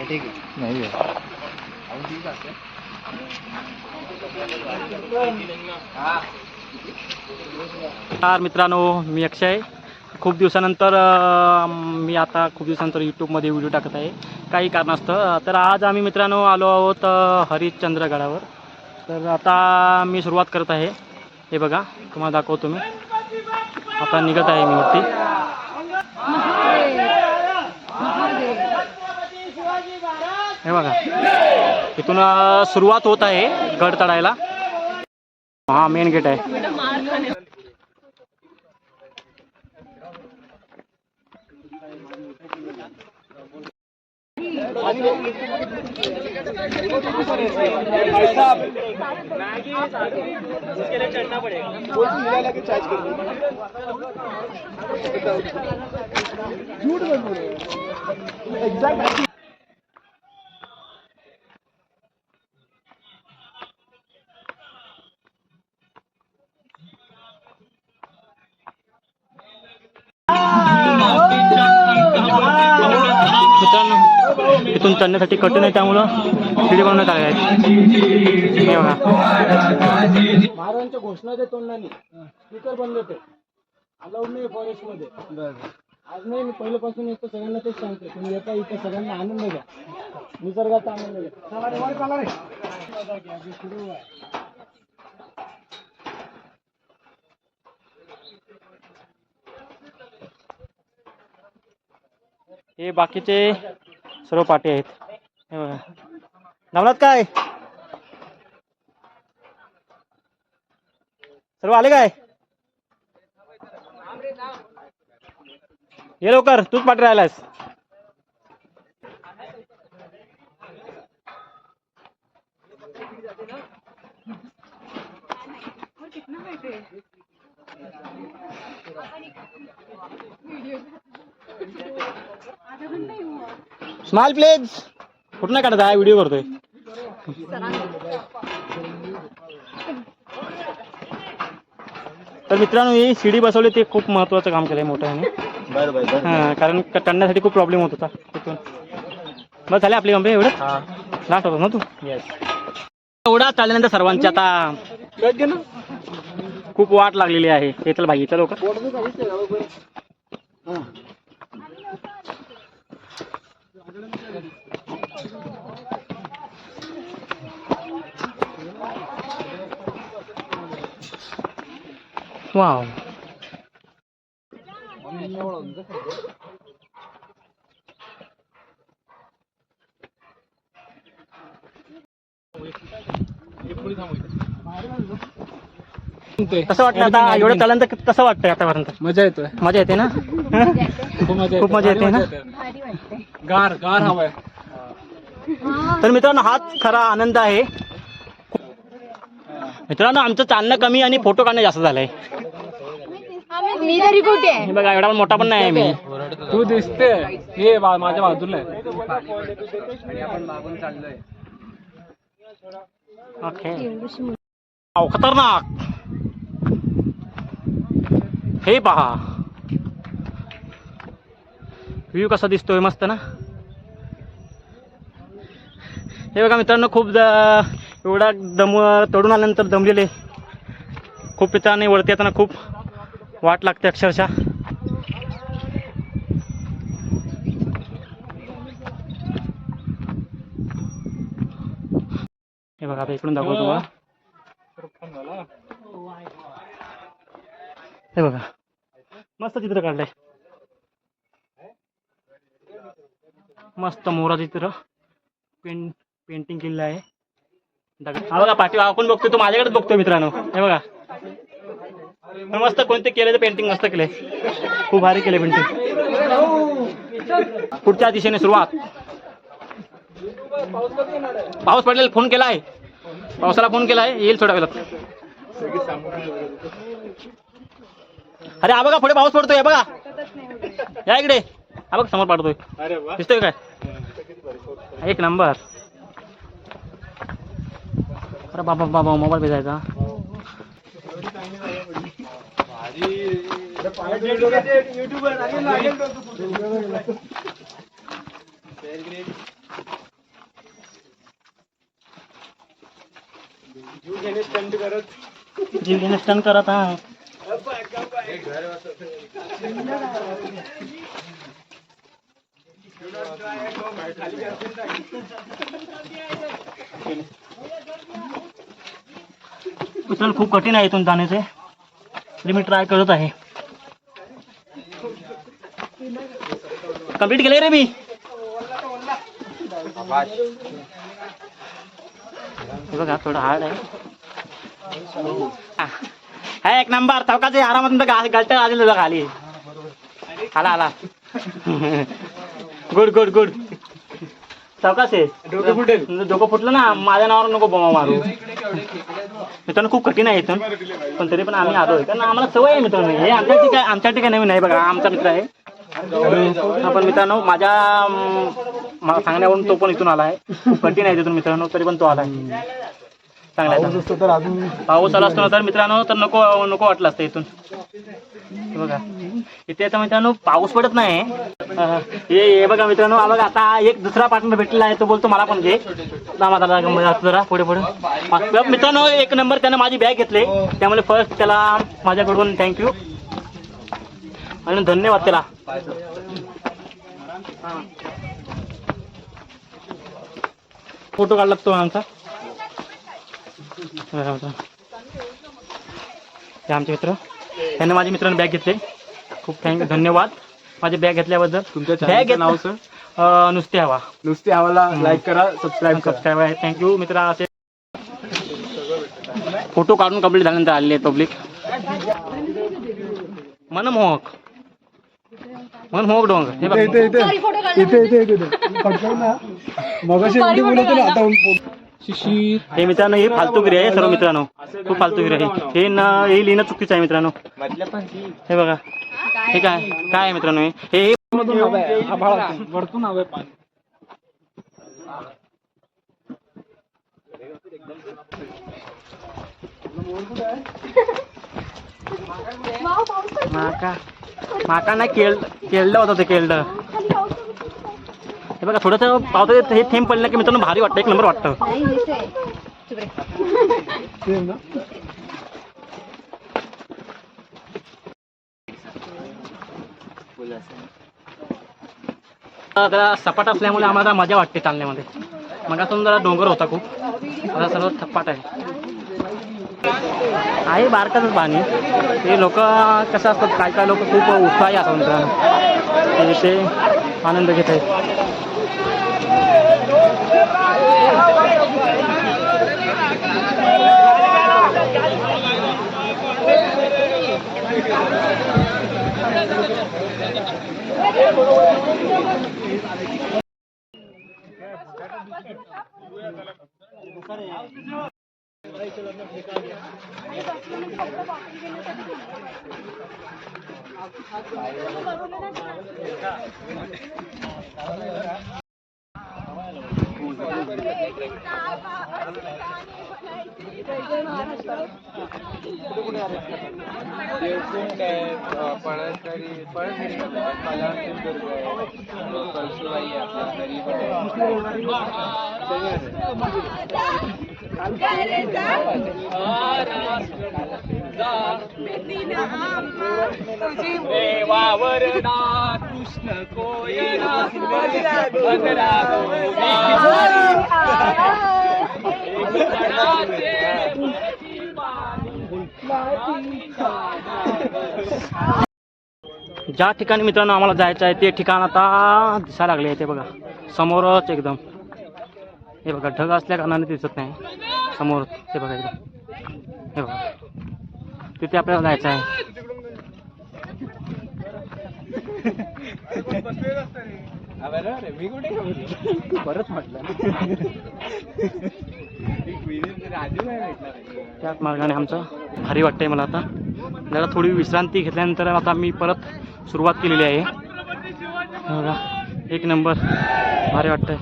ठीक आहे नाही मित्रांनो, मी अक्षय. खूप दिवसानंतर मी आता खूप दिवसानंतर यूट्यूबमध्ये व्हिडिओ टाकत आहे काही कारणास्तव. तर आज आम्ही मित्रांनो आलो आहोत हरिश्चंद्रगडावर. तर आता मी सुरुवात करत आहे. हे बघा, तुम्हाला दाखवतो मी. आता निघत आहे मी वरती. हे बघा, इथून सुरुवात होत आहे गड चढायला. हा मेन गेट आहे. मित्रांनो, इथून चढण्यासाठी कठीण आहे, त्यामुळं शिडी बनवण्यात आले आहेत. हे बघा, महाराजांच्या घोषणाच्या तोंडाने स्पीकर बंद होते, अलाउड नाही फॉरेस्ट मध्ये. आज नाही, मी पहिल्यापासून येतो, सगळ्यांना तेच सांगतो. तुम्ही येता इथे सगळ्यांना आनंद घ्या, निसर्गाचा आनंद घ्या. हे बाकीचे सर्व पाटे आहेत. हे बघा, जमलात काय? सर्व आले काय? ये लवकर, तूच पाठी राहिलास. Smile please. कुठं नाही काढत आहे, व्हिडिओ करतोय. तर मित्रांनो, ही शिडी बसवली ते खूप महत्त्वाचं काम केलंय मोठ्याने. बरं हां, कारण चढण्यासाठी खूप प्रॉब्लेम होत होता तिथून. बस झाले आपली कंपनी एवढं. लास्ट होतो ना तू. एवढा चालल्यानंतर सर्वांची आता खूप वाट लागलेली आहे. हे चल भाई, चल लवकर. वाव, कसं वाटलं आता एवढं चालल्यानंतर? कसं वाटतंय आतापर्यंत? मजा येतोय, मजा येते ना? खूप मजा येते ना? गार गार हवाय. तर मित्रांनो, हाच खरा आनंद आहे. मित्रांनो, आमचं चालणं कमी आणि फोटो काढणं जास्त झालंय. मी तरी कुठे आहे? हे बघा, एवढा मोठा पण नाही आहे मी. तू दिसते, हे माझ्या बाजूला आहे. ओके, खतरनाक. हे पहा, व्ह्यू कसा दिसतोय, मस्त ना? हे बघा मित्रांनो, खूप एवढा तोडून आल्यानंतर दमलेले खूप. पिताने वरती येताना खूप वाट लागते अक्षरशः. हे बघा, आता इकडून दाखवतो तुम्हाला. हे बघा, मस्त चित्र काढलंय. मस्त मोराचं चित्र पेंटिंग केलेलं आहे. हा बघा, पाठी आपण बघतोय, तो माझ्याकडेच बघतोय मित्रांनो. हे बघा, मस्त कोणते केले, पेंटिंग मस्त केले, खूप भारी केले पेंटिंग. पुढच्या दिशेने सुरुवात. पाऊस पडलेला, फोन केलाय, पावसाला फोन केलाय, येईल थोड्या वेळात. अरे हा बघा, पुढे पाऊस पडतोय. बघा, या इकडे. हा बघ, समोर पाडतोय, दिसतोय काय? एक नंबर. अरे बाबा बाबा, मोबाईल भेजायचा. जीव घेणे स्टंट करत हा. मित्रांनो खूप कठीण आहे इथून जाण्याचे, तरी मी ट्राय करत आहे. कंप्लीट केले रे मी. हे बघा थोडं हार्ड आहे. हा एक नंबर चौकाचे आरामात गलट आलेलं खाली. आला आला. Good good good. चौकाच आहे. डोकं फुटलं ना, माझ्या नावावर नको बोमा मारू. मित्रांनो खूप कठीण आहे इथून, पण तरी पण आम्ही आलोय कारण आम्हाला सवय आहे मित्रांनो. हे आमच्या ठिकाणी नवीन आहे. बघा आमचा मित्र आहे. आपण मित्रांनो माझ्या सांगण्यावरून तो पण इथून आलाय. खूप कठीण आहे तिथून मित्रांनो, तरी पण तो आलाय. चांगला पाऊस आला असतो ना तर मित्रांनो तर नको नको वाटलं असतं इथून. बघा इथे आता मित्रांनो पाऊस पडत नाही. हे बघा मित्रांनो बघा आता एक दुसरा पार्टनर भेटलेला आहे. तो बोलतो मला पण घे. जरा पुढे पुढे. मित्रांनो एक नंबर त्यानं माझी बॅग घेतली, त्यामुळे फर्स्ट त्याला माझ्याकडून थँक्यू आणि धन्यवाद त्याला. फोटो काढला तो आमचा. ते आमचे मित्र, त्यांनी माझ्या मित्रांनी बॅग घेतले. खूप धन्यवाद माझी बॅग घेतल्याबद्दल. तुमच्या बॅग नाव सर? नुसते हवा. नुसते हवाला लाईक करा, सबस्क्राईब आहे. थँक्यू मित्रा. असे फोटो काढून कंप्लीट झाल्यानंतर आलेले पब्लिक. मनमोहक डोंगर. हे बघा हे मित्रांनो हे फालतूगिरी आहे सर्व मित्रांनो. खूप फालतूगिरी आहे हे. हे लिहिणं चुकीचं आहे मित्रांनो. हे बघा हे काय काय आहे मित्रांनो. हे वरतून हवंय पाणी. माका नाही केळलं होतं ते केळलं. हे बघा थोडंसं पावसाचं हे थेंब पडलं की मित्रांनो भारी वाटतं. एक नंबर वाटतं. जरा सपाट असल्यामुळे आम्हाला मजा वाटते चालण्यामध्ये. मगातून जरा डोंगर होता खूप, आता सर्व सपाट आहे. बारकाच पाणी. ते लोक कसं असतात, काय काय लोक खूप उत्साही असतात मित्रांनो. ते आनंद घेत आहेत. देवावर कृष्ण कोयना ज्या ठिकाणी मित्रांनो आम्हाला जायचं आहे ते ठिकाण आता दिसायला लागले आहे. ते बघा समोरच एकदम. हे बघा ढग असल्या कारणाने दिसत नाही समोर. ते बघा एकदम. हे बघा तिथे आपल्याला जायचं आहे. परत म्हटलं त्याच मार्गाने आमचं भारी वाटतंय मला. आता जरा थोडी विश्रांती घेतल्यानंतर आता मी परत सुरुवात केलेली आहे. बघा एक नंबर भारी वाटतंय.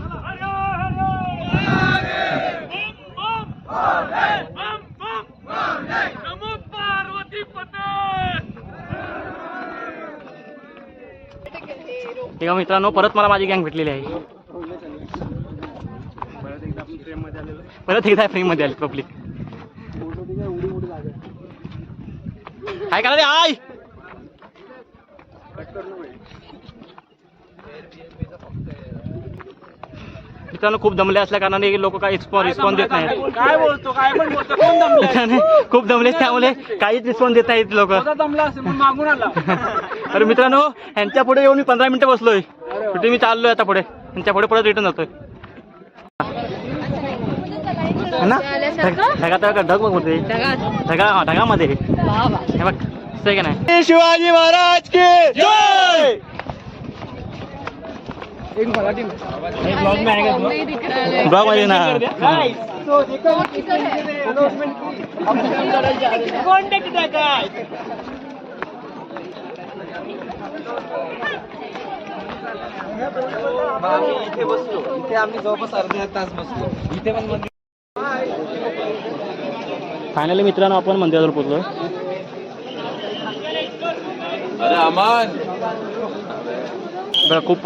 तेव्हा मित्रांनो परत मला माझी गँग भेटलेली आहे. परत एकदा फ्रेममध्ये आले पब्लिक. हाय करा रे हाय. मित्रांनो खूप दमले असल्या कारणाने लोक काही रिस्पॉन्स देत नाहीत. काय बोलतो काय पण बोलतो कोण दमलं मित्रांनो, खूप दमले त्यामुळे काहीच रिस्पॉन्स देत नाहीत लोक. दमला असेल मग मागून आला अरे मित्रांनो ह्यांच्या पुढे येऊन मी 15 मिनिटं बसलोय. कुठे मी चाललोय आता पुढे ह्यांच्या पुढे परत रिटर्न जातोय ना. ढगात ढग बघ होते ढगामध्ये हे बघ सही का नाही. शिवाजी महाराज की जय. ब्लॉग मध्ये ना इथे बसलो. इथे आम्ही जवळपास अर्धा तास बसलो. इथे पण फायनली मित्रांनो आपण मंदिरावर पोहोचलोय. अरे अमान बघा खूप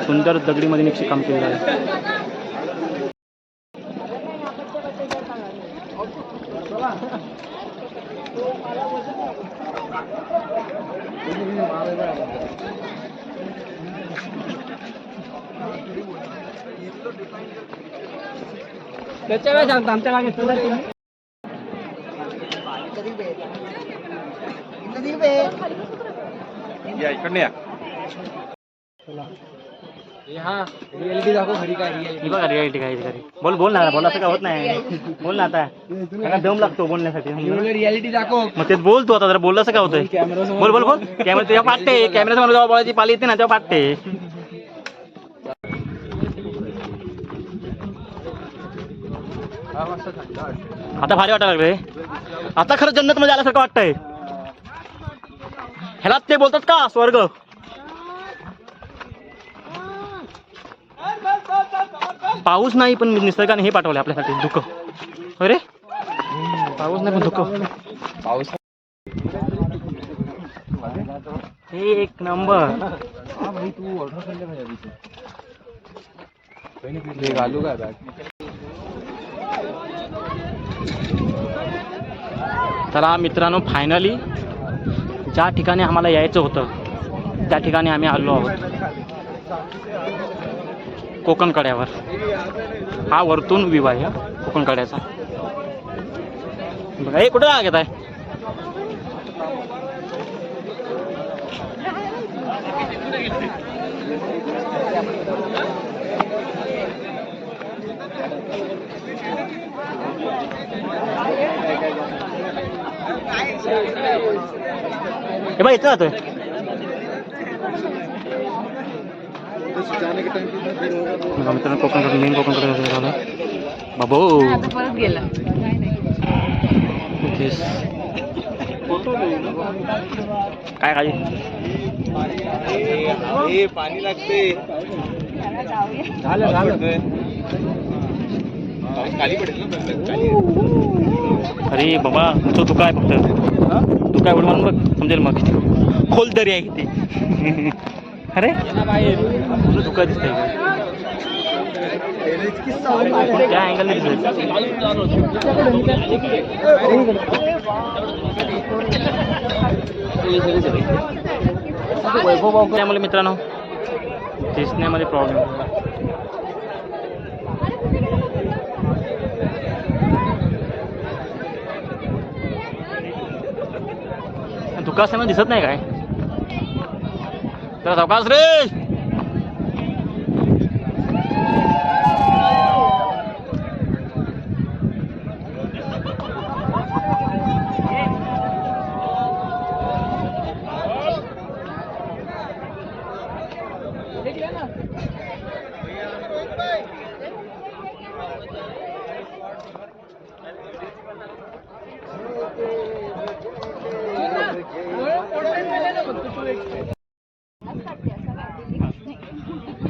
सुंदर दगडीमध्ये नक्षी काम केलेलं आहे. त्याच्या वेळेस सांगतो आमच्या मागे इकडे हा रियालिटी दाखव खरी काय ही बघा रियालिटी काय खरी. बोल ना बोल असं काय होत नाही. बोल ना आता त्याला दम लागतो बोलण्यासाठी. रियालिटी दाखव मग तेच बोल तू आता जरा बोललं असं काय होतंय. बोल बोल बोल कॅमेरा तेव्हा पाठते कॅमेऱ्यासमोर जेव्हा बोलायची पाली येते ना तेव्हा पाठते. आता भारी वाटायला लागले. आता खरं जन्नत मध्ये आल्यासारखं वाटतंय. ह्याला ते बोलतात का स्वर्ग. पाऊस नाही पण निसर्गाने हे पाठवले आपल्यासाठी दुःख. अरे पाऊस नाही पण दुःख. पाऊस एक नंबर. घालू का चला मित्रांनो फायनली ज्या ठिकाणी आम्हाला यायचं होतं त्या ठिकाणी आम्ही आलो आहोत. कोकण कड्यावर. हा वरतून व्ह्यू आहे कोकण कड्याचा. बघा हे कुठं जाग येत आहे. हे बघ इथं जातोय. मित्रांनो कोकणकडे मेन कोकणकडे झालं बाबू परत गेला. काय खाली पाणी लागते. अरे बाबा तू काय फक्त तू काय उडवून बघ समजेल मग. खोल दरी आहे किती. अरे तुझं धुका दिसतंय त्या अँगलने दिसतंय. त्यामुळे मित्रांनो दिसण्यामध्ये प्रॉब्लेम. धुका असताना दिसत नाही काय. तर सावकाश रे.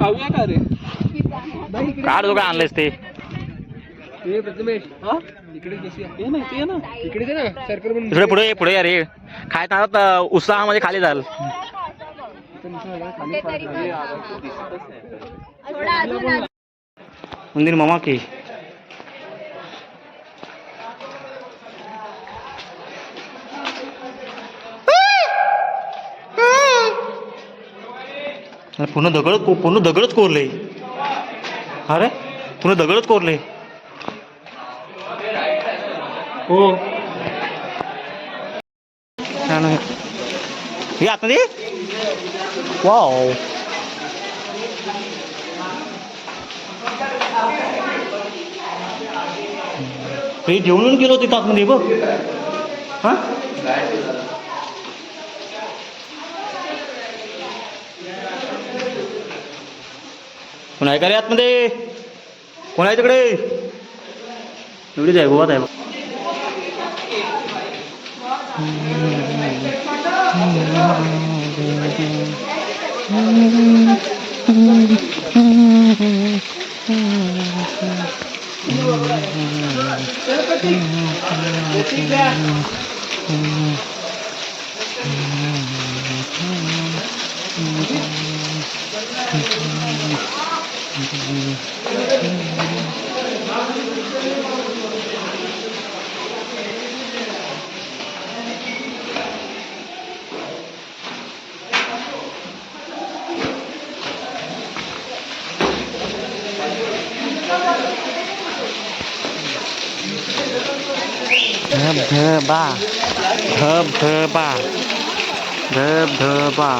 खाऊया का रे. काढ जो काय आणलंयस ते. प्रथमेश इकडे कशी आहे ना ते ना इकडे ना सर्कल पण थोडे पुढे पुढे अरे खायचा उत्साहामध्ये खाली जाल. मंदिर मामा की पूर्ण दगडच कोरले. अरे पूर्ण दगडच कोरले. हो छान आहे. हे आतमध्ये वाव. हे जेवणून गेलो तिथं आतमध्ये बघ. हां कोण आहे का रे आतमध्ये? कोण आहे तिकडे? एवढीच आहे गोवात आहे बघ. धबधबा धबधबा धबधबा.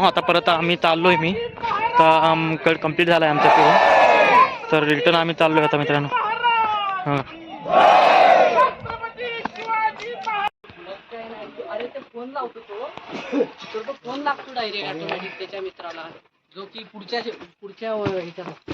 आता परत आम्ही चाललोय. मी तर कंप्लीट झालाय आमच्या फिरून. तर रिटर्न आम्ही चाललोय आता मित्रांनो. हां अरे ते फोन लावतो तो फोन लागतो डायरेक्ट ऑटोमॅटिक त्याच्या मित्राला, जो की पुढच्या ह्याच्यात